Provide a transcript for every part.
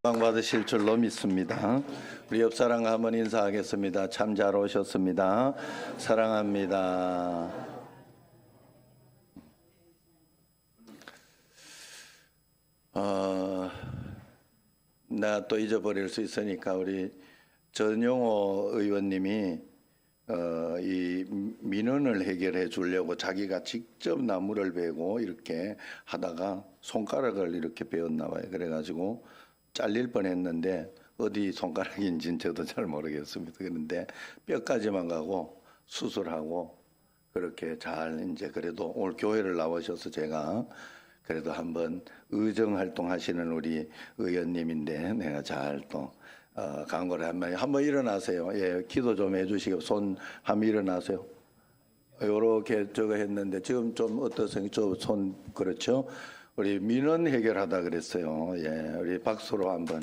받으실 줄로 믿습니다. 우리 옆사람과 한번 인사하겠습니다. 참 잘 오셨습니다. 사랑합니다. 나 또 잊어버릴 수 있으니까 우리 전용호 의원님이 이 민원을 해결해 주려고 자기가 직접 나무를 베고 이렇게 하다가 손가락을 이렇게 베었나 봐요. 그래가지고 잘릴 뻔했는데 어디 손가락인지는 저도 잘 모르겠습니다. 그런데 뼈까지만 가고 수술하고 그렇게 잘 이제 그래도 오늘 교회를 나오셔서 제가 그래도 한번 의정 활동하시는 우리 의원님인데 내가 잘 또 강구를 한번 일어나세요. 예, 기도 좀 해주시고 손 한번 일어나세요. 요렇게 저거 했는데 지금 좀 어떠세요? 저 손 그렇죠? 우리 민원 해결하다 그랬어요. 예, 우리 박수로 한번.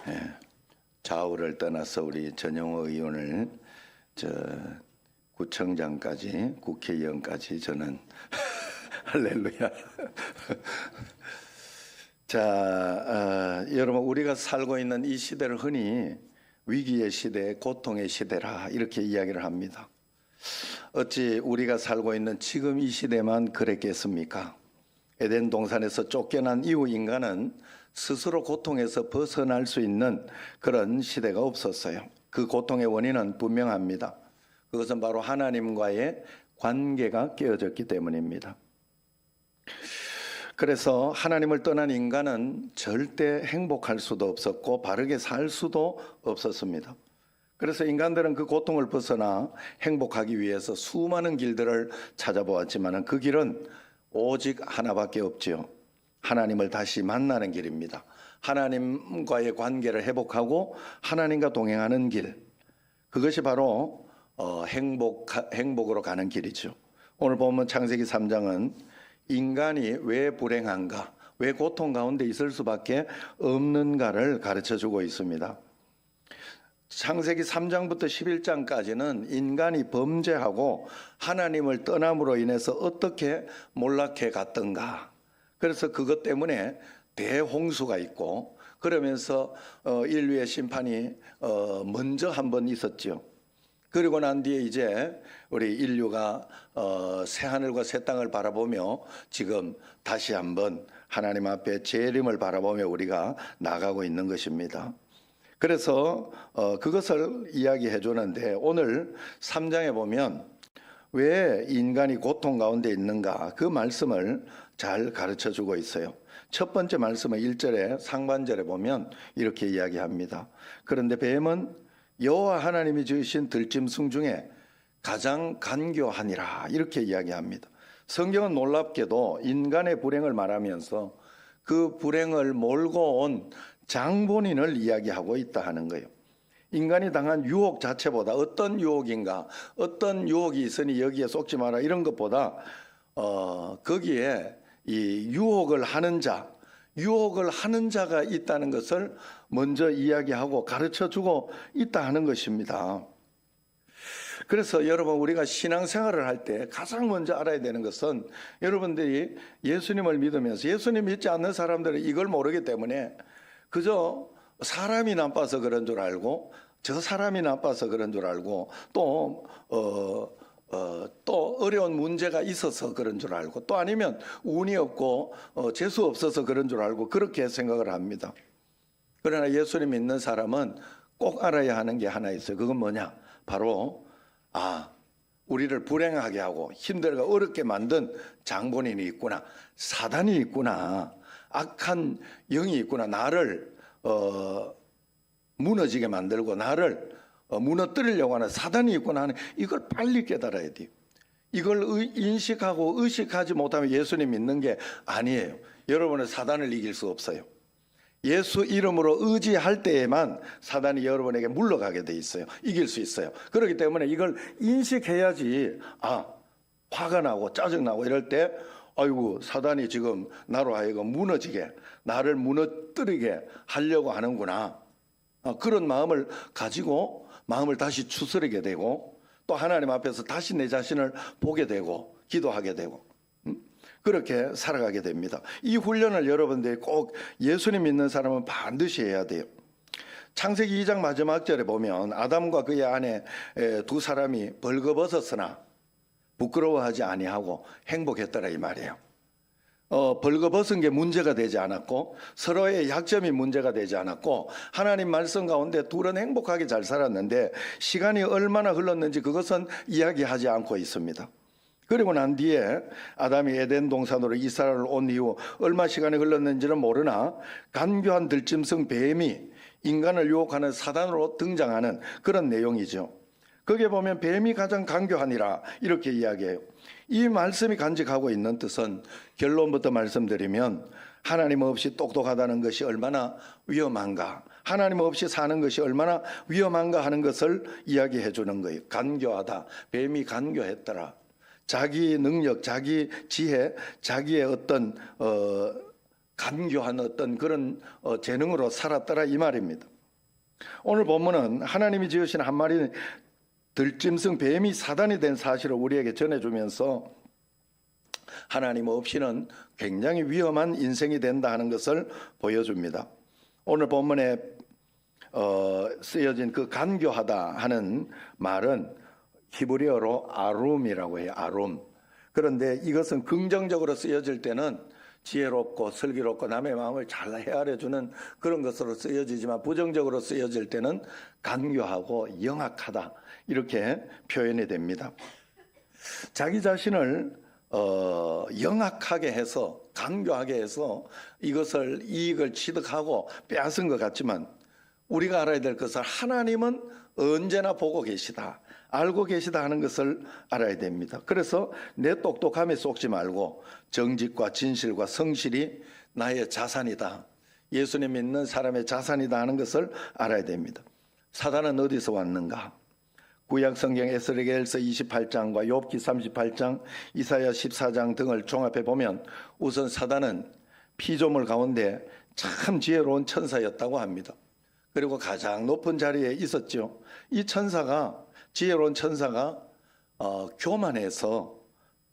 예, 좌우를 떠나서 우리 전용호 의원을 구청장까지 국회의원까지 저는 할렐루야. 자, 여러분 우리가 살고 있는 이 시대를 흔히 위기의 시대, 고통의 시대라 이렇게 이야기를 합니다. 어찌 우리가 살고 있는 지금 이 시대만 그랬겠습니까? 에덴 동산에서 쫓겨난 이후 인간은 스스로 고통에서 벗어날 수 있는 그런 시대가 없었어요. 그 고통의 원인은 분명합니다. 그것은 바로 하나님과의 관계가 깨어졌기 때문입니다. 그래서 하나님을 떠난 인간은 절대 행복할 수도 없었고 바르게 살 수도 없었습니다. 그래서 인간들은 그 고통을 벗어나 행복하기 위해서 수많은 길들을 찾아보았지만 그 길은 오직 하나밖에 없지요. 하나님을 다시 만나는 길입니다. 하나님과의 관계를 회복하고 하나님과 동행하는 길. 그것이 바로 행복으로 가는 길이죠. 오늘 보면 창세기 3장은 인간이 왜 불행한가, 왜 고통 가운데 있을 수밖에 없는가를 가르쳐주고 있습니다. 창세기 3장부터 11장까지는 인간이 범죄하고 하나님을 떠남으로 인해서 어떻게 몰락해 갔던가. 그래서 그것 때문에 대홍수가 있고 그러면서 인류의 심판이 먼저 한번 있었죠. 그리고 난 뒤에 이제 우리 인류가 새하늘과 새 땅을 바라보며 지금 다시 한번 하나님 앞에 재림을 바라보며 우리가 나가고 있는 것입니다. 그래서 그것을 이야기해 주는데 오늘 3장에 보면 왜 인간이 고통 가운데 있는가 그 말씀을 잘 가르쳐 주고 있어요. 첫 번째 말씀은 1절에 상반절에 보면 이렇게 이야기합니다. 그런데 뱀은 여호와 하나님이 지으신 들짐승 중에 가장 간교하니라 이렇게 이야기합니다. 성경은 놀랍게도 인간의 불행을 말하면서 그 불행을 몰고 온 장본인을 이야기하고 있다 하는 거예요. 인간이 당한 유혹 자체보다 어떤 유혹인가, 어떤 유혹이 있으니 여기에 속지 마라 이런 것보다 거기에 이 유혹을 하는 자가 있다는 것을 먼저 이야기하고 가르쳐주고 있다 하는 것입니다. 그래서 여러분 우리가 신앙생활을 할 때 가장 먼저 알아야 되는 것은 여러분들이 예수님을 믿으면서 예수님 믿지 않는 사람들은 이걸 모르기 때문에 그저 사람이 나빠서 그런 줄 알고 저 사람이 나빠서 그런 줄 알고 또 어려운 문제가 있어서 그런 줄 알고 또 아니면 운이 없고 재수 없어서 그런 줄 알고 그렇게 생각을 합니다. 그러나 예수님 믿는 사람은 꼭 알아야 하는 게 하나 있어요. 그건 뭐냐? 바로 우리를 불행하게 하고 힘들고 어렵게 만든 장본인이 있구나. 사단이 있구나. 악한 영이 있구나. 나를 무너지게 만들고 나를 무너뜨리려고 하는 사단이 있구나 하는 이걸 빨리 깨달아야 돼요. 이걸 인식하고 의식하지 못하면 예수님 믿는 게 아니에요. 여러분은 사단을 이길 수 없어요. 예수 이름으로 의지할 때에만 사단이 여러분에게 물러가게 돼 있어요. 이길 수 있어요. 그렇기 때문에 이걸 인식해야지 화가 나고 짜증나고 이럴 때 아이고 사단이 지금 나로 하여금 무너지게 나를 무너뜨리게 하려고 하는구나. 그런 마음을 가지고 마음을 다시 추스르게 되고 또 하나님 앞에서 다시 내 자신을 보게 되고 기도하게 되고 그렇게 살아가게 됩니다. 이 훈련을 여러분들이 꼭 예수님 믿는 사람은 반드시 해야 돼요. 창세기 2장 마지막 절에 보면 아담과 그의 아내 두 사람이 벌거벗었으나 부끄러워하지 아니하고 행복했더라 이 말이에요. 벌거벗은 게 문제가 되지 않았고 서로의 약점이 문제가 되지 않았고 하나님 말씀 가운데 둘은 행복하게 잘 살았는데 시간이 얼마나 흘렀는지 그것은 이야기하지 않고 있습니다. 그리고 난 뒤에 아담이 에덴 동산으로 이스라엘을 온 이후 얼마 시간이 흘렀는지는 모르나 간교한 들짐승 뱀이 인간을 유혹하는 사단으로 등장하는 그런 내용이죠. 거기에 보면 뱀이 가장 간교하니라 이렇게 이야기해요. 이 말씀이 간직하고 있는 뜻은 결론부터 말씀드리면 하나님 없이 똑똑하다는 것이 얼마나 위험한가, 하나님 없이 사는 것이 얼마나 위험한가 하는 것을 이야기해 주는 거예요. 간교하다, 뱀이 간교했더라. 자기 능력, 자기 지혜, 자기의 어떤 간교한 어떤 그런 재능으로 살았더라 이 말입니다. 오늘 본문은 하나님이 지으신 한 마리 들짐승 뱀이 사단이 된 사실을 우리에게 전해주면서 하나님 없이는 굉장히 위험한 인생이 된다 하는 것을 보여줍니다. 오늘 본문에 쓰여진 그 간교하다 하는 말은 히브리어로 아룸이라고 해요. 아룸. 그런데 이것은 긍정적으로 쓰여질 때는 지혜롭고 슬기롭고 남의 마음을 잘 헤아려주는 그런 것으로 쓰여지지만 부정적으로 쓰여질 때는 간교하고 영악하다 이렇게 표현이 됩니다. 자기 자신을 영악하게 해서 간교하게 해서 이것을 이익을 취득하고 빼앗은 것 같지만 우리가 알아야 될 것은 하나님은 언제나 보고 계시다, 알고 계시다 하는 것을 알아야 됩니다. 그래서 내 똑똑함에 속지 말고 정직과 진실과 성실이 나의 자산이다, 예수님 믿는 사람의 자산이다 하는 것을 알아야 됩니다. 사단은 어디서 왔는가? 구약성경 에스겔서 28장과 욥기 38장, 이사야 14장 등을 종합해 보면 우선 사단은 피조물 가운데 참 지혜로운 천사였다고 합니다. 그리고 가장 높은 자리에 있었죠. 이 천사가, 지혜로운 천사가 교만해서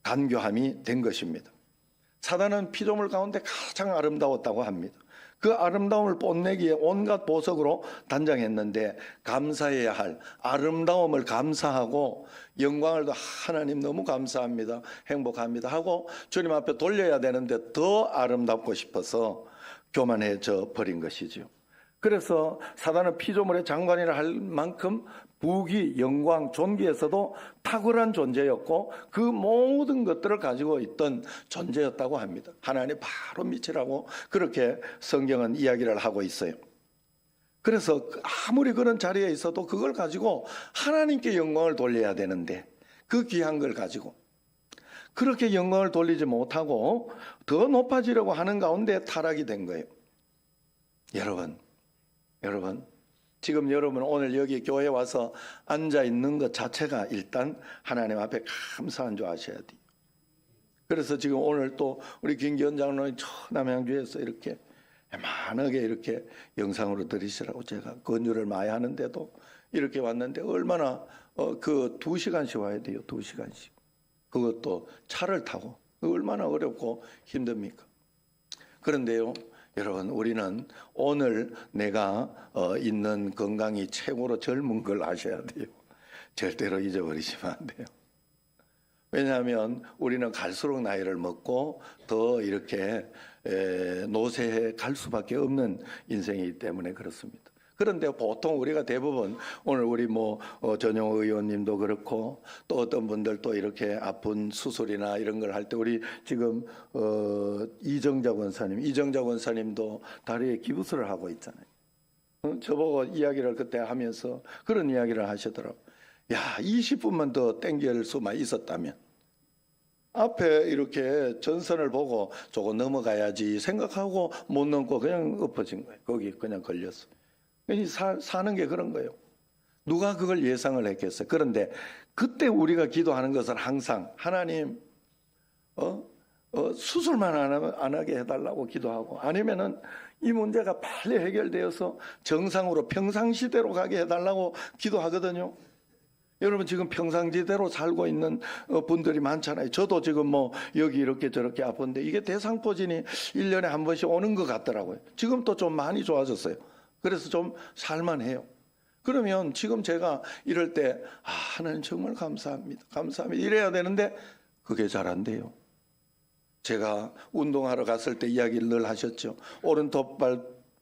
간교함이 된 것입니다. 사단은 피조물 가운데 가장 아름다웠다고 합니다. 그 아름다움을 뽐내기에 온갖 보석으로 단장했는데 감사해야 할 아름다움을 감사하고 영광을 하나님 너무 감사합니다, 행복합니다 하고 주님 앞에 돌려야 되는데 더 아름답고 싶어서 교만해져 버린 것이죠. 그래서 사단은 피조물의 장관이라 할 만큼 부귀, 영광, 존귀에서도 탁월한 존재였고 그 모든 것들을 가지고 있던 존재였다고 합니다. 하나님 바로 밑이라고 그렇게 성경은 이야기를 하고 있어요. 그래서 아무리 그런 자리에 있어도 그걸 가지고 하나님께 영광을 돌려야 되는데 그 귀한 걸 가지고 그렇게 영광을 돌리지 못하고 더 높아지려고 하는 가운데 타락이 된 거예요. 여러분, 지금 여러분 오늘 여기 교회에 와서 앉아 있는 것 자체가 일단 하나님 앞에 감사한 줄 아셔야 돼요. 그래서 지금 오늘 또 우리 김기현 장로님 남양주에서 이렇게 만하게 이렇게 영상으로 들으시라고 제가 권유를 많이 하는데도 이렇게 왔는데 얼마나 그 2시간씩 와야 돼요. 2시간씩. 그것도 차를 타고 얼마나 어렵고 힘듭니까? 그런데요, 여러분, 우리는 오늘 내가 있는 건강이 최고로 젊은 걸 아셔야 돼요. 절대로 잊어버리시면 안 돼요. 왜냐하면 우리는 갈수록 나이를 먹고 더 이렇게 노쇠해 갈 수밖에 없는 인생이기 때문에 그렇습니다. 그런데 보통 우리가 대부분 오늘 우리 전용 의원님도 그렇고 또 어떤 분들 또 이렇게 아픈 수술이나 이런 걸 할 때 우리 지금 이정자 권사님도 다리에 기부스를 하고 있잖아요. 저보고 이야기를 그때 하면서 그런 이야기를 하시더라고요. 야, 20분만 더 땡길 수만 있었다면 앞에 이렇게 전선을 보고 저거 넘어가야지 생각하고 못 넘고 그냥 엎어진 거예요. 거기 그냥 걸렸어. 사는 게 그런 거예요. 누가 그걸 예상을 했겠어요. 그런데 그때 우리가 기도하는 것은 항상 하나님 수술만 안 하게 해달라고 기도하고 아니면은 이 문제가 빨리 해결되어서 정상으로 평상시대로 가게 해달라고 기도하거든요. 여러분 지금 평상지대로 살고 있는 분들이 많잖아요. 저도 지금 뭐 여기 이렇게 저렇게 아픈데 이게 대상포진이 1년에 한 번씩 오는 것 같더라고요. 지금 또 좀 많이 좋아졌어요. 그래서 좀 살만해요. 그러면 지금 제가 이럴 때 하나님 정말 감사합니다. 감사합니다. 이래야 되는데 그게 잘 안 돼요. 제가 운동하러 갔을 때 이야기를 늘 하셨죠. 오른쪽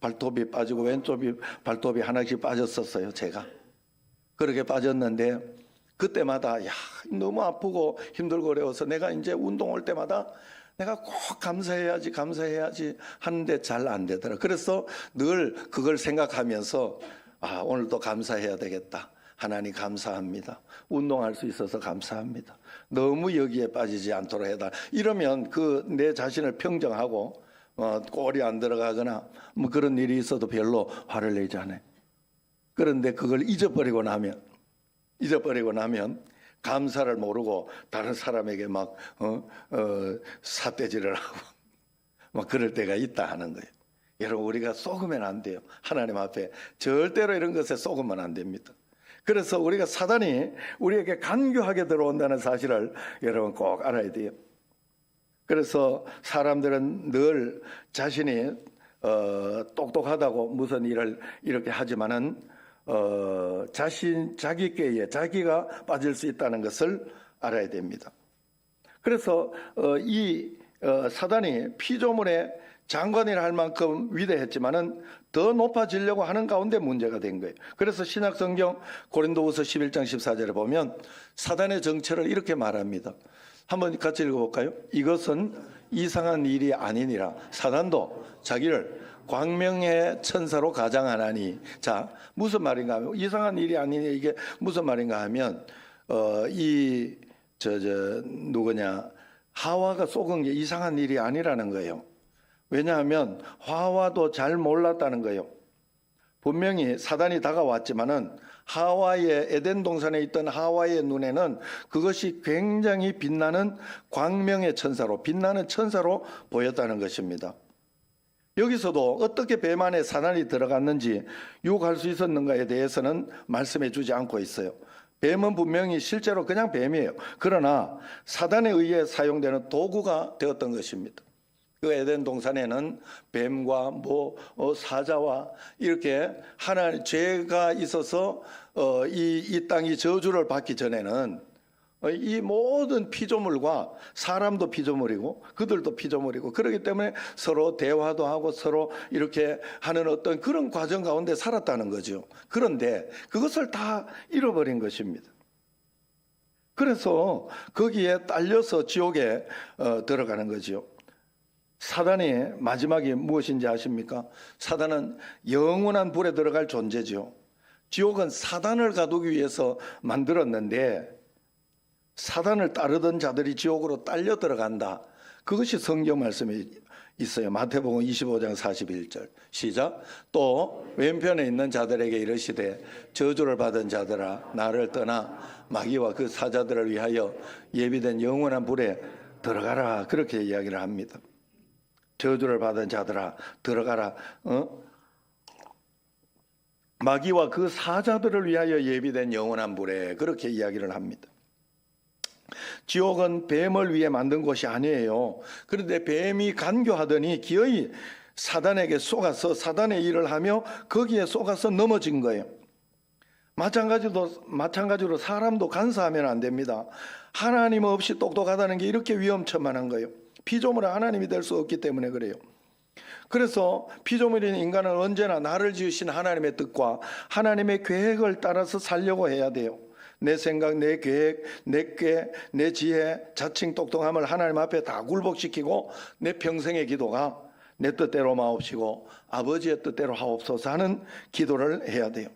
발톱이 빠지고 왼쪽 발톱이 하나씩 빠졌었어요. 제가. 그렇게 빠졌는데 그때마다 너무 아프고 힘들고 어려워서 내가 이제 운동 올 때마다 내가 꼭 감사해야지 하는데 잘 안 되더라. 그래서 늘 그걸 생각하면서 오늘도 감사해야 되겠다. 하나님 감사합니다. 운동할 수 있어서 감사합니다. 너무 여기에 빠지지 않도록 해달라. 이러면 내 자신을 평정하고 꼴이 안 들어가거나 뭐 그런 일이 있어도 별로 화를 내지 않아요. 그런데 그걸 잊어버리고 나면 감사를 모르고 다른 사람에게 막 삿대질을 하고 막 그럴 때가 있다 하는 거예요. 여러분 우리가 속으면 안 돼요. 하나님 앞에 절대로 이런 것에 속으면 안 됩니다. 그래서 우리가 사단이 우리에게 간교하게 들어온다는 사실을 여러분 꼭 알아야 돼요. 그래서 사람들은 늘 자신이 똑똑하다고 무슨 일을 이렇게 하지만은 자기 꾀에 자기가 빠질 수 있다는 것을 알아야 됩니다. 그래서 사단이 피조물의 장관이라 할 만큼 위대했지만은 더 높아지려고 하는 가운데 문제가 된 거예요. 그래서 신약성경 고린도후서 11장 14절에 보면 사단의 정체를 이렇게 말합니다. 한번 같이 읽어볼까요? 이것은 이상한 일이 아니니라. 사단도 자기를 광명의 천사로 가장하나니. 자, 무슨 말인가 하면 이상한 일이 아니니 이게 무슨 말인가 하면 하와가 속은 게 이상한 일이 아니라는 거예요. 왜냐하면 하와도 잘 몰랐다는 거예요. 분명히 사단이 다가왔지만은 하와의 에덴 동산에 있던 하와의 눈에는 그것이 굉장히 빛나는 광명의 천사로, 빛나는 천사로 보였다는 것입니다. 여기서도 어떻게 뱀 안에 사단이 들어갔는지 유혹할 수 있었는가에 대해서는 말씀해 주지 않고 있어요. 뱀은 분명히 실제로 그냥 뱀이에요. 그러나 사단에 의해 사용되는 도구가 되었던 것입니다. 그 에덴 동산에는 뱀과 사자와 이렇게 하나님 죄가 있어서 이 땅이 저주를 받기 전에는 이 모든 피조물과 사람도 피조물이고 그들도 피조물이고 그렇기 때문에 서로 대화도 하고 서로 이렇게 하는 어떤 그런 과정 가운데 살았다는 거죠. 그런데 그것을 다 잃어버린 것입니다. 그래서 거기에 딸려서 지옥에 들어가는 거죠. 사단의 마지막이 무엇인지 아십니까? 사단은 영원한 불에 들어갈 존재죠. 지옥은 사단을 가두기 위해서 만들었는데 사단을 따르던 자들이 지옥으로 딸려 들어간다. 그것이 성경 말씀에 있어요. 마태복음 25장 41절 시작. 또 왼편에 있는 자들에게 이르시되 저주를 받은 자들아 나를 떠나 마귀와 그 사자들을 위하여 예비된 영원한 불에 들어가라. 그렇게 이야기를 합니다. 저주를 받은 자들아 들어가라. 마귀와 그 사자들을 위하여 예비된 영원한 불에 그렇게 이야기를 합니다. 지옥은 뱀을 위해 만든 곳이 아니에요. 그런데 뱀이 간교하더니 기어이 사단에게 속아서 사단의 일을 하며 거기에 속아서 넘어진 거예요. 마찬가지로 사람도 간사하면 안 됩니다. 하나님 없이 똑똑하다는 게 이렇게 위험천만한 거예요. 피조물은 하나님이 될 수 없기 때문에 그래요. 그래서 피조물인 인간은 언제나 나를 지으신 하나님의 뜻과 하나님의 계획을 따라서 살려고 해야 돼요. 내 생각, 내 계획, 내 지혜, 자칭 똑똑함을 하나님 앞에 다 굴복시키고 내 평생의 기도가 내 뜻대로 마옵시고 아버지의 뜻대로 하옵소서 하는 기도를 해야 돼요.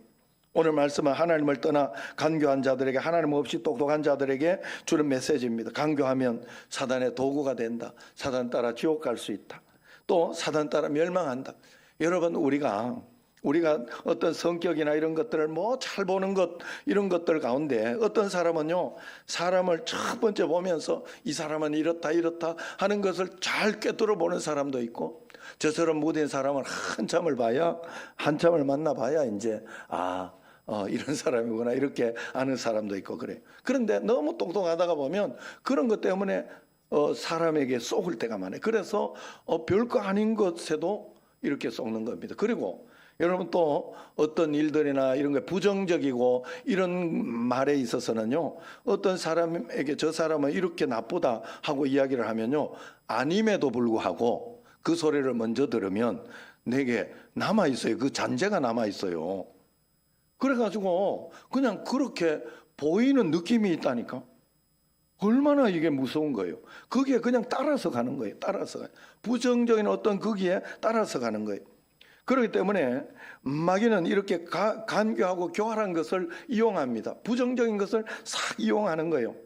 오늘 말씀은 하나님을 떠나 간교한 자들에게, 하나님 없이 똑똑한 자들에게 주는 메시지입니다. 간교하면 사단의 도구가 된다. 사단 따라 지옥 갈 수 있다. 또 사단 따라 멸망한다. 여러분 우리가 어떤 성격이나 이런 것들을 잘 보는 것 이런 것들 가운데 어떤 사람은요 사람을 첫 번째 보면서 이 사람은 이렇다 하는 것을 잘 꿰뚫어 보는 사람도 있고 저처럼 무딘 사람은 한참을 만나봐야 이제 이런 사람이구나 이렇게 아는 사람도 있고 그래요. 그런데 너무 똑똑하다가 보면 그런 것 때문에 사람에게 속을 때가 많아요. 그래서 별거 아닌 것에도 이렇게 속는 겁니다. 그리고 여러분 또 어떤 일들이나 이런 게 부정적이고 이런 말에 있어서는요, 어떤 사람에게 저 사람은 이렇게 나쁘다 하고 이야기를 하면요, 아님에도 불구하고 그 소리를 먼저 들으면 내게 남아있어요. 그 잔재가 남아있어요. 그래가지고 그냥 그렇게 보이는 느낌이 있다니까. 얼마나 이게 무서운 거예요. 거기에 그냥 따라서 가는 거예요. 따라서 가요. 부정적인 어떤 거기에 따라서 가는 거예요. 그렇기 때문에 마귀는 이렇게 간교하고 교활한 것을 이용합니다. 부정적인 것을 싹 이용하는 거예요.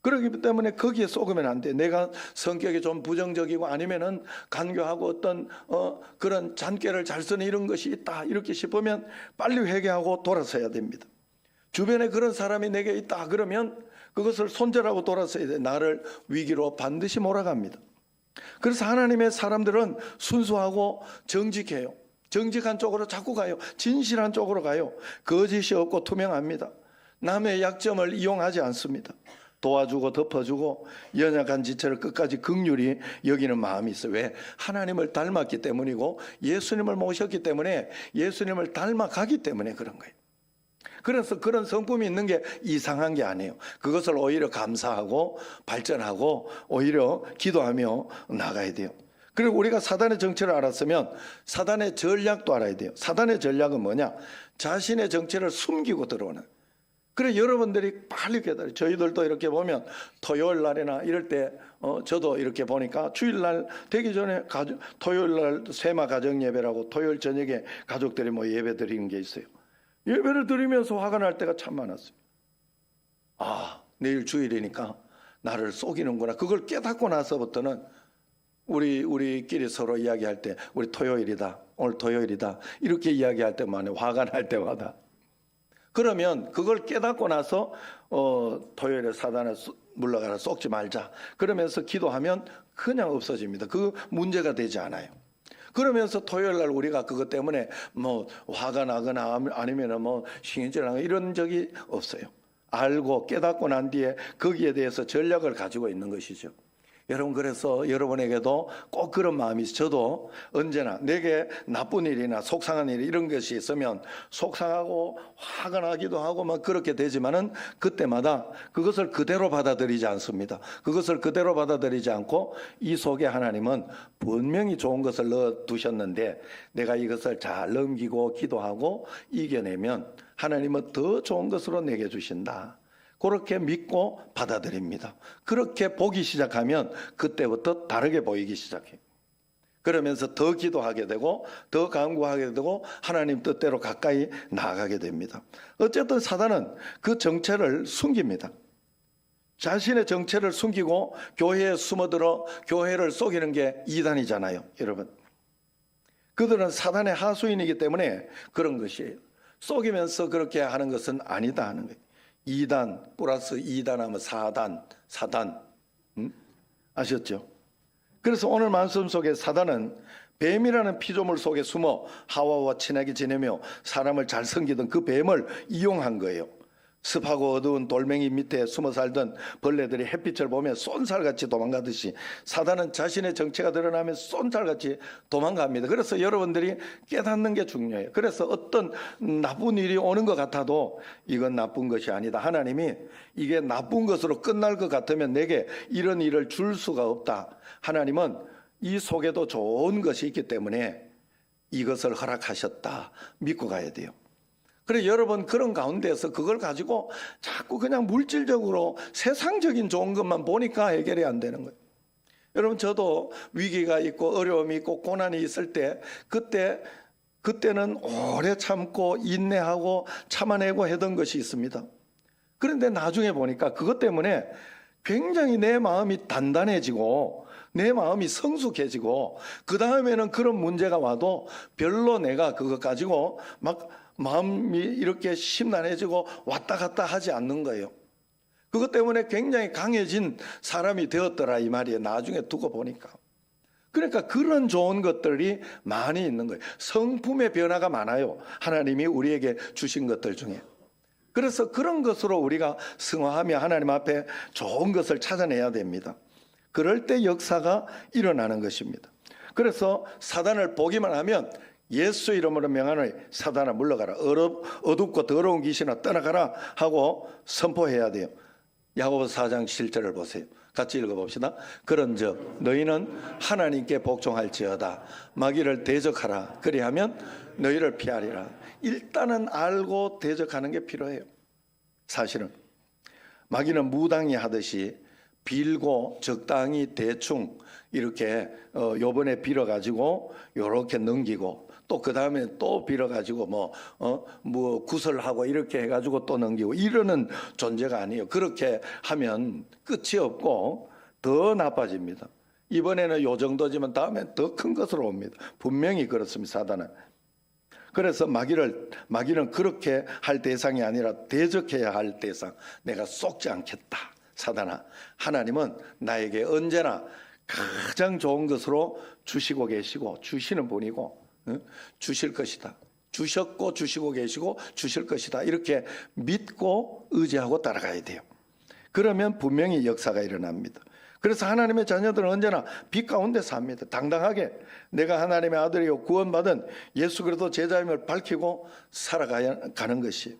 그렇기 때문에 거기에 속으면 안 돼. 내가 성격이 좀 부정적이고 아니면은 간교하고 어떤 그런 잔꾀를 잘 쓰는 이런 것이 있다 이렇게 싶으면 빨리 회개하고 돌아서야 됩니다. 주변에 그런 사람이 내게 있다 그러면 그것을 손절하고 돌아서야 돼. 나를 위기로 반드시 몰아갑니다. 그래서 하나님의 사람들은 순수하고 정직해요. 정직한 쪽으로 자꾸 가요. 진실한 쪽으로 가요. 거짓이 없고 투명합니다. 남의 약점을 이용하지 않습니다. 도와주고 덮어주고 연약한 지체를 끝까지 긍휼히 여기는 마음이 있어요. 왜? 하나님을 닮았기 때문이고 예수님을 모셨기 때문에 예수님을 닮아가기 때문에 그런 거예요. 그래서 그런 성품이 있는 게 이상한 게 아니에요. 그것을 오히려 감사하고 발전하고 오히려 기도하며 나가야 돼요. 그리고 우리가 사단의 정체를 알았으면 사단의 전략도 알아야 돼요. 사단의 전략은 뭐냐? 자신의 정체를 숨기고 들어오는. 그래 여러분들이 빨리 깨달아요. 저희들도 이렇게 보면 토요일 날이나 이럴 때 저도 이렇게 보니까 주일날 되기 전에 토요일 날 세마 가정 예배라고 토요일 저녁에 가족들이 뭐 예배 드리는 게 있어요. 예배를 드리면서 화가 날 때가 참 많았어요. 아, 내일 주일이니까 나를 속이는구나. 그걸 깨닫고 나서부터는 우리끼리 서로 이야기할 때 우리 토요일이다. 오늘 토요일이다. 이렇게 이야기할 때만 화가 날 때마다. 그러면 그걸 깨닫고 나서 토요일에 사단에 물러가라 속지 말자. 그러면서 기도하면 그냥 없어집니다. 그 문제가 되지 않아요. 그러면서 토요일 날 우리가 그것 때문에 뭐 화가 나거나 아니면 뭐 신경질나거나 이런 적이 없어요. 알고 깨닫고 난 뒤에 거기에 대해서 전략을 가지고 있는 것이죠. 여러분 그래서 여러분에게도 꼭 그런 마음이 있어요. 저도 언제나 내게 나쁜 일이나 속상한 일 이런 것이 있으면 속상하고 화가 나기도 하고 막 그렇게 되지만은 그때마다 그것을 그대로 받아들이지 않습니다. 그것을 그대로 받아들이지 않고 이 속에 하나님은 분명히 좋은 것을 넣어 두셨는데 내가 이것을 잘 넘기고 기도하고 이겨내면 하나님은 더 좋은 것으로 내게 주신다. 그렇게 믿고 받아들입니다. 그렇게 보기 시작하면 그때부터 다르게 보이기 시작해요. 그러면서 더 기도하게 되고 더 간구하게 되고 하나님 뜻대로 가까이 나아가게 됩니다. 어쨌든 사단은 그 정체를 숨깁니다. 자신의 정체를 숨기고 교회에 숨어들어 교회를 속이는 게 이단이잖아요, 여러분. 그들은 사단의 하수인이기 때문에 그런 것이에요. 속이면서 그렇게 하는 것은 아니다 하는 거예요. 2단 플러스 2단 하면 4단. 아셨죠? 그래서 오늘 말씀 속에 사단은 뱀이라는 피조물 속에 숨어 하와와 친하게 지내며 사람을 잘 섬기던 그 뱀을 이용한 거예요. 습하고 어두운 돌멩이 밑에 숨어 살던 벌레들이 햇빛을 보며 쏜살같이 도망가듯이 사단은 자신의 정체가 드러나면 쏜살같이 도망갑니다. 그래서 여러분들이 깨닫는 게 중요해요. 그래서 어떤 나쁜 일이 오는 것 같아도 이건 나쁜 것이 아니다. 하나님이 이게 나쁜 것으로 끝날 것 같으면 내게 이런 일을 줄 수가 없다. 하나님은 이 속에도 좋은 것이 있기 때문에 이것을 허락하셨다. 믿고 가야 돼요. 그래 여러분 그런 가운데서 그걸 가지고 자꾸 그냥 물질적으로 세상적인 좋은 것만 보니까 해결이 안 되는 거예요. 여러분 저도 위기가 있고 어려움이 있고 고난이 있을 때 그때는 오래 참고 인내하고 참아내고 하던 것이 있습니다. 그런데 나중에 보니까 그것 때문에 굉장히 내 마음이 단단해지고 내 마음이 성숙해지고 그 다음에는 그런 문제가 와도 별로 내가 그것 가지고 막 마음이 이렇게 심란해지고 왔다 갔다 하지 않는 거예요. 그것 때문에 굉장히 강해진 사람이 되었더라 이 말이에요. 나중에 두고 보니까. 그러니까 그런 좋은 것들이 많이 있는 거예요. 성품의 변화가 많아요. 하나님이 우리에게 주신 것들 중에. 그래서 그런 것으로 우리가 승화하며 하나님 앞에 좋은 것을 찾아내야 됩니다. 그럴 때 역사가 일어나는 것입니다. 그래서 사단을 보기만 하면 예수 이름으로 명하노니 사단아 물러가라. 어둡고 더러운 귀신아 떠나가라 하고 선포해야 돼요. 야고보서 4장 7절을 보세요. 같이 읽어봅시다. 그런즉 너희는 하나님께 복종할지어다. 마귀를 대적하라. 그리하면 너희를 피하리라. 일단은 알고 대적하는 게 필요해요. 사실은 마귀는 무당이 하듯이 빌고 적당히 대충 이렇게 요번에 빌어가지고 요렇게 넘기고 또 그 다음에 또 빌어가지고 뭐 구설하고 이렇게 해가지고 또 넘기고 이러는 존재가 아니에요. 그렇게 하면 끝이 없고 더 나빠집니다. 이번에는 요 정도지만 다음에 더 큰 것으로 옵니다. 분명히 그렇습니다. 사단은. 그래서 마귀는 그렇게 할 대상이 아니라 대적해야 할 대상. 내가 속지 않겠다. 사단아, 하나님은 나에게 언제나 가장 좋은 것으로 주시고 계시고 주시는 분이고 주실 것이다. 주셨고 주시고 계시고 주실 것이다. 이렇게 믿고 의지하고 따라가야 돼요. 그러면 분명히 역사가 일어납니다. 그래서 하나님의 자녀들은 언제나 빛 가운데 삽니다. 당당하게 내가 하나님의 아들이요 구원받은 예수 그리스도 제자임을 밝히고 살아가는 것이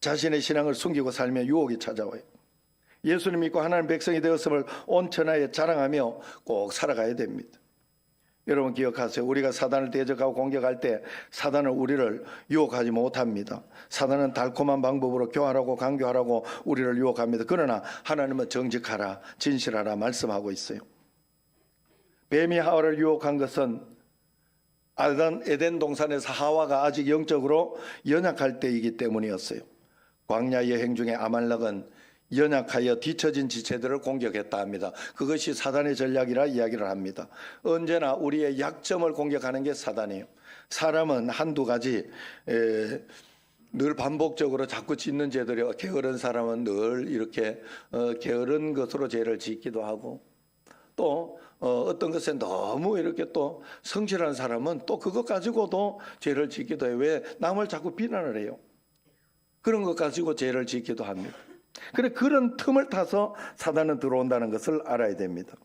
자신의 신앙을 숨기고 살며 유혹이 찾아와요. 예수님 믿고 하나님 백성이 되었음을 온 천하에 자랑하며 꼭 살아가야 됩니다. 여러분 기억하세요. 우리가 사단을 대적하고 공격할 때 사단은 우리를 유혹하지 못합니다. 사단은 달콤한 방법으로 교활하고 강교하라고 우리를 유혹합니다. 그러나 하나님은 정직하라 진실하라 말씀하고 있어요. 뱀이 하와를 유혹한 것은 에덴 동산에서 하와가 아직 영적으로 연약할 때이기 때문이었어요. 광야 여행 중에 아말렉은 연약하여 뒤처진 지체들을 공격했다 합니다. 그것이 사단의 전략이라 이야기를 합니다. 언제나 우리의 약점을 공격하는 게 사단이에요. 사람은 한두 가지 늘 반복적으로 자꾸 짓는 죄들이 게으른 사람은 늘 이렇게 게으른 것으로 죄를 짓기도 하고 또 어떤 것에 너무 이렇게 또 성실한 사람은 또 그것 가지고도 죄를 짓기도 해요. 왜? 남을 자꾸 비난을 해요. 그런 것 가지고 죄를 짓기도 합니다. 그런 틈을 타서 사단은 들어온다는 것을 알아야 됩니다.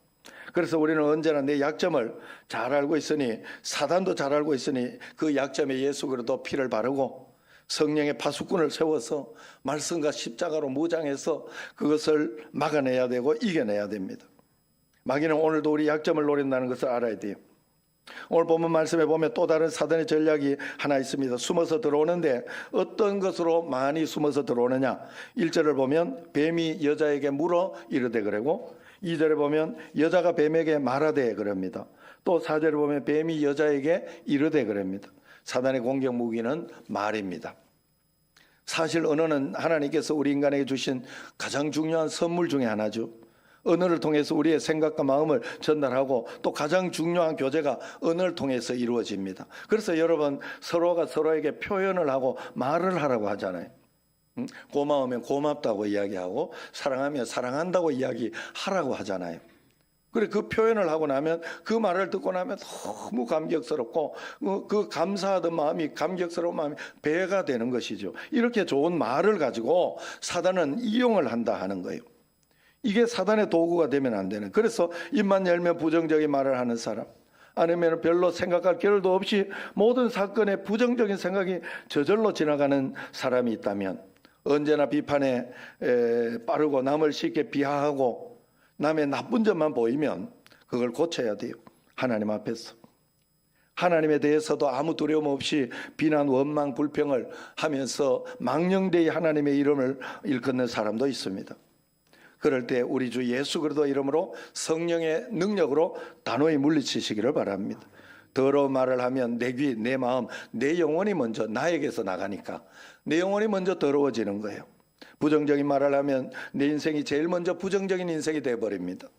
그래서 우리는 언제나 내 약점을 잘 알고 있으니 사단도 잘 알고 있으니 그 약점에 예수 그리스도 피를 바르고 성령의 파수꾼을 세워서 말씀과 십자가로 무장해서 그것을 막아내야 되고 이겨내야 됩니다. 마귀는 오늘도 우리 약점을 노린다는 것을 알아야 돼요. 오늘 본문 말씀에 보면 또 다른 사단의 전략이 하나 있습니다. 숨어서 들어오는데 어떤 것으로 많이 숨어서 들어오느냐. 1절을 보면 뱀이 여자에게 물어 이르되 그러고 2절에 보면 여자가 뱀에게 말하되 그럽니다. 또 4절에 보면 뱀이 여자에게 이르되 그럽니다. 사단의 공격 무기는 말입니다. 사실 언어는 하나님께서 우리 인간에게 주신 가장 중요한 선물 중에 하나죠. 언어를 통해서 우리의 생각과 마음을 전달하고 또 가장 중요한 교제가 언어를 통해서 이루어집니다. 그래서 여러분 서로가 서로에게 표현을 하고 말을 하라고 하잖아요. 고마우면 고맙다고 이야기하고 사랑하면 사랑한다고 이야기하라고 하잖아요. 그래 그 표현을 하고 나면 그 말을 듣고 나면 너무 감격스럽고 그 감사하던 마음이 감격스러운 마음이 배가 되는 것이죠. 이렇게 좋은 말을 가지고 사단은 이용을 한다 하는 거예요. 이게 사단의 도구가 되면 안 되는. 그래서 입만 열면 부정적인 말을 하는 사람 아니면 별로 생각할 겨를도 없이 모든 사건에 부정적인 생각이 저절로 지나가는 사람이 있다면 언제나 비판에 빠르고 남을 쉽게 비하하고 남의 나쁜 점만 보이면 그걸 고쳐야 돼요. 하나님 앞에서. 하나님에 대해서도 아무 두려움 없이 비난, 원망, 불평을 하면서 망령되이 하나님의 이름을 일컫는 사람도 있습니다. 그럴 때 우리 주 예수 그리스도 이름으로 성령의 능력으로 단호히 물리치시기를 바랍니다. 더러운 말을 하면 내 귀, 내 마음, 내 영혼이 먼저 나에게서 나가니까 내 영혼이 먼저 더러워지는 거예요. 부정적인 말을 하면 내 인생이 제일 먼저 부정적인 인생이 되어버립니다.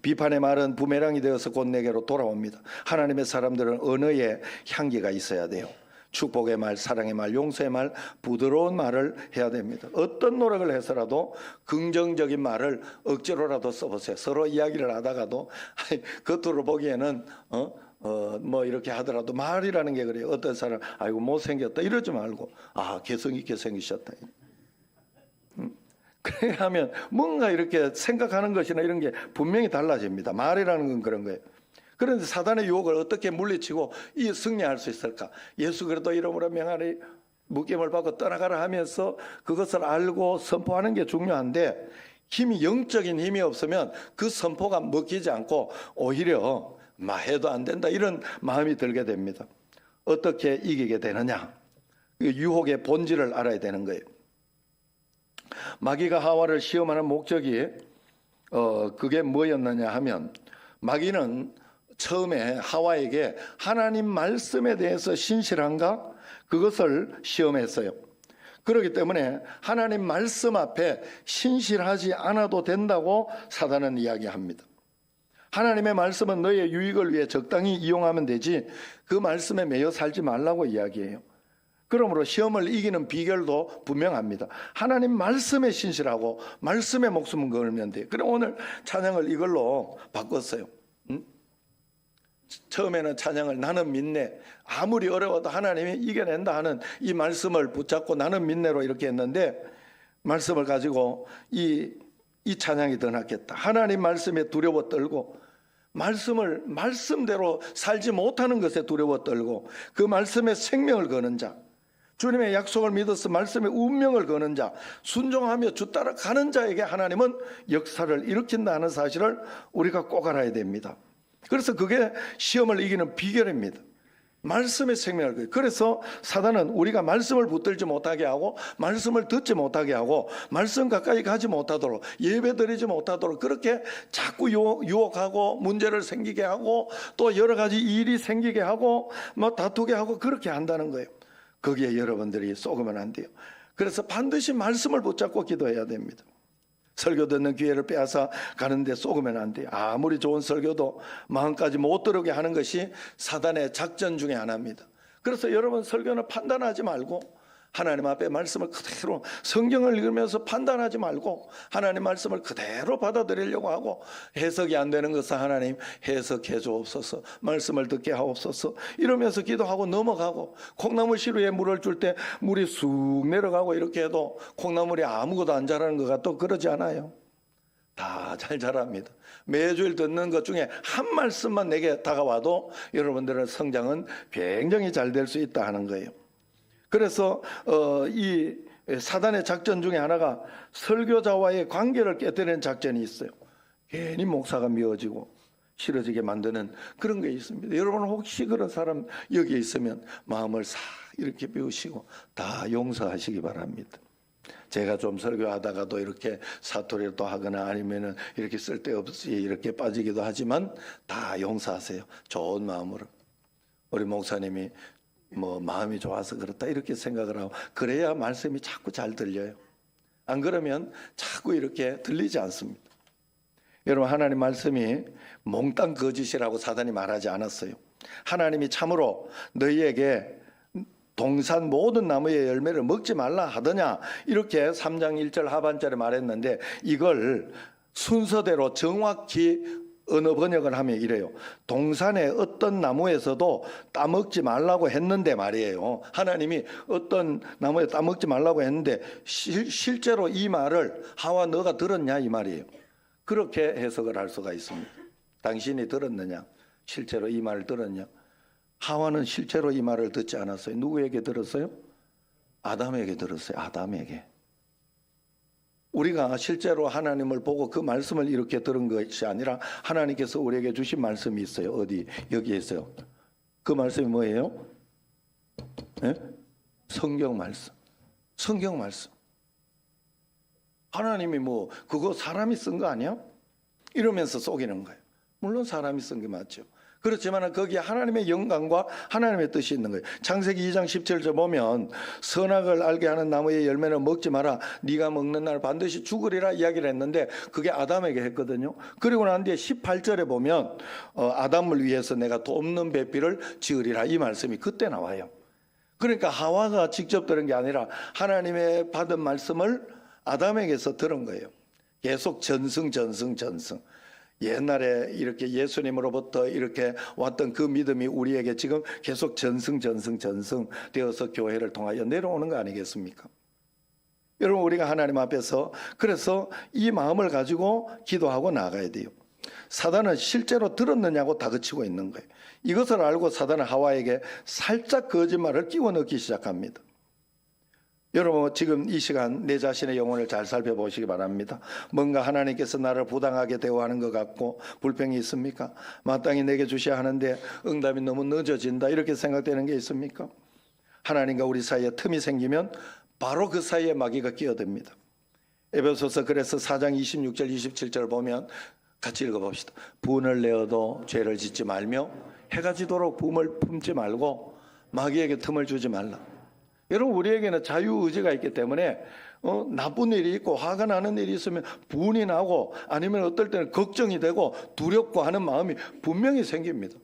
비판의 말은 부메랑이 되어서 곧 내게로 돌아옵니다. 하나님의 사람들은 언어에 향기가 있어야 돼요. 축복의 말, 사랑의 말, 용서의 말, 부드러운 말을 해야 됩니다. 어떤 노력을 해서라도 긍정적인 말을 억지로라도 써보세요. 서로 이야기를 하다가도 겉으로 보기에는 뭐 이렇게 하더라도 말이라는 게 그래요. 어떤 사람 아이고 못생겼다 이러지 말고 개성 있게 생기셨다. 그래 하면 뭔가 이렇게 생각하는 것이나 이런 게 분명히 달라집니다. 말이라는 건 그런 거예요. 그런데 사단의 유혹을 어떻게 물리치고 이 승리할 수 있을까? 예수 그리스도 이름으로 명하리 묶임을 받고 떠나가라 하면서 그것을 알고 선포하는 게 중요한데 힘이 영적인 힘이 없으면 그 선포가 먹히지 않고 오히려 해도 안 된다 이런 마음이 들게 됩니다. 어떻게 이기게 되느냐? 유혹의 본질을 알아야 되는 거예요. 마귀가 하와를 시험하는 목적이 그게 뭐였느냐 하면 마귀는 처음에 하와에게 하나님 말씀에 대해서 신실한가? 그것을 시험했어요. 그렇기 때문에 하나님 말씀 앞에 신실하지 않아도 된다고 사단은 이야기합니다. 하나님의 말씀은 너의 유익을 위해 적당히 이용하면 되지 그 말씀에 매여 살지 말라고 이야기해요. 그러므로 시험을 이기는 비결도 분명합니다. 하나님 말씀에 신실하고 말씀에 목숨을 걸면 돼요. 그럼 오늘 찬양을 이걸로 바꿨어요. 처음에는 찬양을 나는 믿네, 아무리 어려워도 하나님이 이겨낸다 하는 이 말씀을 붙잡고 나는 믿네로 이렇게 했는데 말씀을 가지고 이 찬양이 더 낫겠다. 하나님 말씀에 두려워 떨고 말씀대로 살지 못하는 것에 두려워 떨고 그 말씀에 생명을 거는 자, 주님의 약속을 믿어서 말씀에 운명을 거는 자, 순종하며 주 따라 가는 자에게 하나님은 역사를 일으킨다 하는 사실을 우리가 꼭 알아야 됩니다. 그래서 그게 시험을 이기는 비결입니다. 말씀의 생명을 거예요. 그래서 사단은 우리가 말씀을 붙들지 못하게 하고 말씀을 듣지 못하게 하고 말씀 가까이 가지 못하도록 예배 드리지 못하도록 그렇게 자꾸 유혹하고 문제를 생기게 하고 또 여러 가지 일이 생기게 하고 다투게 하고 그렇게 한다는 거예요. 거기에 여러분들이 속으면 안 돼요. 그래서 반드시 말씀을 붙잡고 기도해야 됩니다. 설교 듣는 기회를 빼앗아 가는데 속으면 안 돼요. 아무리 좋은 설교도 마음까지 못 들게 하는 것이 사단의 작전 중에 하나입니다. 그래서 여러분 설교는 판단하지 말고 하나님 앞에 말씀을 그대로 성경을 읽으면서 판단하지 말고 하나님 말씀을 그대로 받아들이려고 하고 해석이 안 되는 것은 하나님 해석해 주옵소서, 말씀을 듣게 하옵소서 이러면서 기도하고 넘어가고 콩나물 시루에 물을 줄 때 물이 쑥 내려가고 이렇게 해도 콩나물이 아무것도 안 자라는 것 같도 그러지 않아요. 다 잘 자랍니다. 매주일 듣는 것 중에 한 말씀만 내게 다가와도 여러분들의 성장은 굉장히 잘 될 수 있다 하는 거예요. 그래서 이 사단의 작전 중에 하나가 설교자와의 관계를 깨뜨리는 작전이 있어요. 괜히 목사가 미워지고 싫어지게 만드는 그런 게 있습니다. 여러분 혹시 그런 사람 여기 있으면 마음을 싹 이렇게 비우시고 다 용서하시기 바랍니다. 제가 좀 설교하다가도 이렇게 사투리를 또 하거나 아니면은 이렇게 쓸데없이 이렇게 빠지기도 하지만 다 용서하세요. 좋은 마음으로. 우리 목사님이 마음이 좋아서 그렇다 이렇게 생각을 하고 그래야 말씀이 자꾸 잘 들려요. 안 그러면 자꾸 이렇게 들리지 않습니다. 여러분 하나님 말씀이 몽땅 거짓이라고 사단이 말하지 않았어요. 하나님이 참으로 너희에게 동산 모든 나무의 열매를 먹지 말라 하더냐 이렇게 3장 1절 하반절에 말했는데 이걸 순서대로 정확히 어느 번역을 하면 이래요. 동산의 어떤 나무에서도 따먹지 말라고 했는데 말이에요. 하나님이 어떤 나무에 따먹지 말라고 했는데 실제로 이 말을 하와 너가 들었냐 이 말이에요. 그렇게 해석을 할 수가 있습니다. 당신이 들었느냐? 실제로 이 말을 들었냐? 하와는 실제로 이 말을 듣지 않았어요. 누구에게 들었어요? 아담에게 들었어요. 아담에게. 우리가 실제로 하나님을 보고 그 말씀을 이렇게 들은 것이 아니라 하나님께서 우리에게 주신 말씀이 있어요. 어디? 여기에 있어요. 그 말씀이 뭐예요? 네? 성경 말씀. 성경 말씀. 하나님이 그거 사람이 쓴 거 아니야? 이러면서 속이는 거예요. 물론 사람이 쓴 게 맞죠. 그렇지만 거기에 하나님의 영광과 하나님의 뜻이 있는 거예요. 창세기 2장 17절 보면 선악을 알게 하는 나무의 열매는 먹지 마라. 네가 먹는 날 반드시 죽으리라 이야기를 했는데 그게 아담에게 했거든요. 그리고 난 뒤에 18절에 보면 아담을 위해서 내가 돕는 배필을 지으리라 이 말씀이 그때 나와요. 그러니까 하와가 직접 들은 게 아니라 하나님의 받은 말씀을 아담에게서 들은 거예요. 계속 전승. 옛날에 이렇게 예수님으로부터 이렇게 왔던 그 믿음이 우리에게 지금 계속 전승 되어서 교회를 통하여 내려오는 거 아니겠습니까? 여러분, 우리가 하나님 앞에서 그래서 이 마음을 가지고 기도하고 나가야 돼요. 사단은 실제로 들었느냐고 다그치고 있는 거예요. 이것을 알고 사단은 하와에게 살짝 거짓말을 끼워 넣기 시작합니다. 여러분, 지금 이 시간 내 자신의 영혼을 잘 살펴보시기 바랍니다. 뭔가 하나님께서 나를 부당하게 대우하는 것 같고 불평이 있습니까? 마땅히 내게 주셔야 하는데 응답이 너무 늦어진다, 이렇게 생각되는 게 있습니까? 하나님과 우리 사이에 틈이 생기면 바로 그 사이에 마귀가 끼어듭니다. 에베소서 그래서 4장 26절 27절 보면 같이 읽어봅시다. 분을 내어도 죄를 짓지 말며 해가 지도록 붐을 품지 말고 마귀에게 틈을 주지 말라. 여러분, 우리에게는 자유의지가 있기 때문에 나쁜 일이 있고 화가 나는 일이 있으면 분이 나고 아니면 어떨 때는 걱정이 되고 두렵고 하는 마음이 분명히 생깁니다.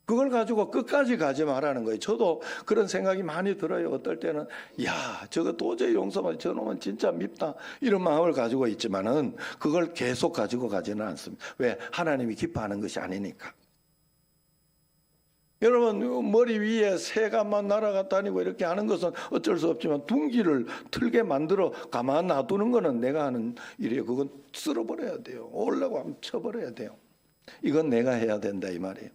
그걸 가지고 끝까지 가지 말라는 거예요. 저도 그런 생각이 많이 들어요. 어떨 때는 저거 도저히 용서만, 저놈은 진짜 밉다, 이런 마음을 가지고 있지만은 그걸 계속 가지고 가지는 않습니다. 왜? 하나님이 기뻐하는 것이 아니니까. 여러분, 머리 위에 새가만 날아가 다니고 이렇게 하는 것은 어쩔 수 없지만 둥기를 틀게 만들어 가만 놔두는 거는 내가 하는 일이에요. 그건 쓸어버려야 돼요. 올라고 하면 쳐버려야 돼요. 이건 내가 해야 된다, 이 말이에요.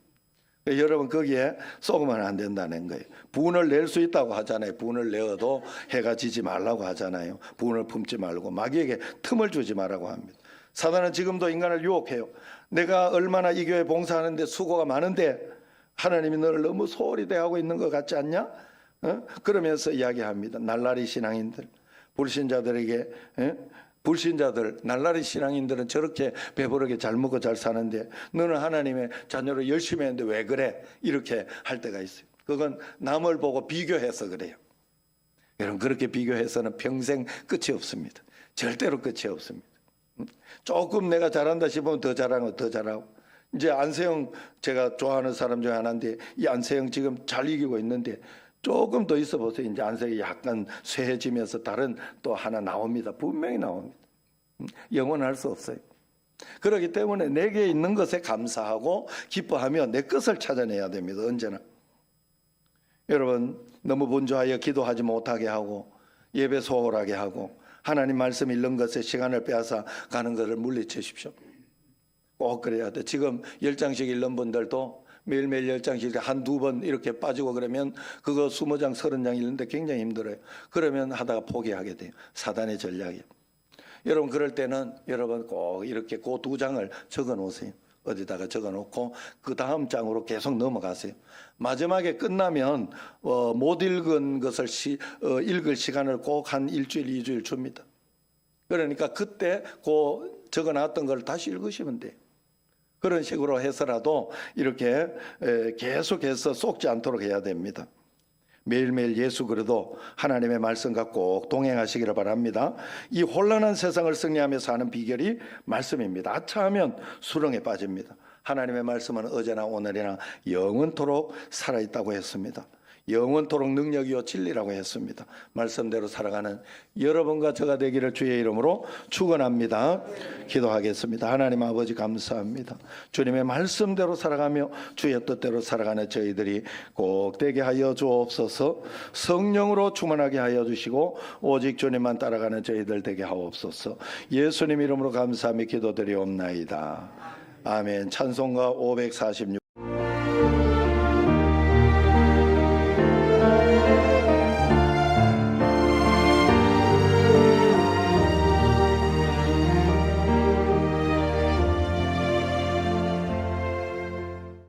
여러분, 거기에 속으면 안 된다는 거예요. 분을 낼 수 있다고 하잖아요. 분을 내어도 해가 지지 말라고 하잖아요. 분을 품지 말고 마귀에게 틈을 주지 말라고 합니다. 사단은 지금도 인간을 유혹해요. 내가 얼마나 이 교회 봉사하는데 수고가 많은데 하나님이 너를 너무 소홀히 대하고 있는 것 같지 않냐? 그러면서 이야기합니다. 날라리 신앙인들, 불신자들에게, 불신자들, 날라리 신앙인들은 저렇게 배부르게 잘 먹고 잘 사는데 너는 하나님의 자녀로 열심히 했는데 왜 그래? 이렇게 할 때가 있어요. 그건 남을 보고 비교해서 그래요. 여러분, 그렇게 비교해서는 평생 끝이 없습니다. 절대로 끝이 없습니다. 조금 내가 잘한다 싶으면 더 잘하고 더 잘하고. 이제 안세영, 제가 좋아하는 사람 중에 하나인데 이 안세영 지금 잘 이기고 있는데 조금 더 있어 보세요. 이제 안세영이 약간 쇠해지면서 다른 또 하나 나옵니다. 분명히 나옵니다. 영원할 수 없어요. 그렇기 때문에 내게 있는 것에 감사하고 기뻐하며 내 것을 찾아내야 됩니다. 언제나. 여러분, 너무 분주하여 기도하지 못하게 하고 예배 소홀하게 하고 하나님 말씀 읽는 것에 시간을 빼앗아 가는 것을 물리치십시오. 꼭 그래야 돼. 지금 10장씩 읽는 분들도 매일매일 10장씩 한두 번 이렇게 빠지고 그러면 그거 20장 30장 읽는데 굉장히 힘들어요. 그러면 하다가 포기하게 돼요. 사단의 전략이에요. 여러분, 그럴 때는 여러분 꼭 이렇게 그 2장을 적어 놓으세요. 어디다가 적어 놓고 그 다음 장으로 계속 넘어가세요. 마지막에 끝나면 못 읽은 것을 읽을 시간을 꼭 한 일주일 2주일 줍니다. 그러니까 그때 그 적어 놨던 걸 다시 읽으시면 돼요. 그런 식으로 해서라도 이렇게 계속해서 속지 않도록 해야 됩니다. 매일매일 예수 그래도 하나님의 말씀과 꼭 동행하시기를 바랍니다. 이 혼란한 세상을 승리하며 사는 비결이 말씀입니다. 아차하면 수렁에 빠집니다. 하나님의 말씀은 어제나 오늘이나 영원토록 살아있다고 했습니다. 영원토록 능력이요 진리라고 했습니다. 말씀대로 살아가는 여러분과 저가 되기를 주의 이름으로 축원합니다. 기도하겠습니다. 하나님 아버지, 감사합니다. 주님의 말씀대로 살아가며 주의 뜻대로 살아가는 저희들이 꼭 되게 하여 주옵소서. 성령으로 충만하게 하여 주시고 오직 주님만 따라가는 저희들 되게 하옵소서. 예수님 이름으로 감사하며 기도드리옵나이다. 아멘. 찬송가 546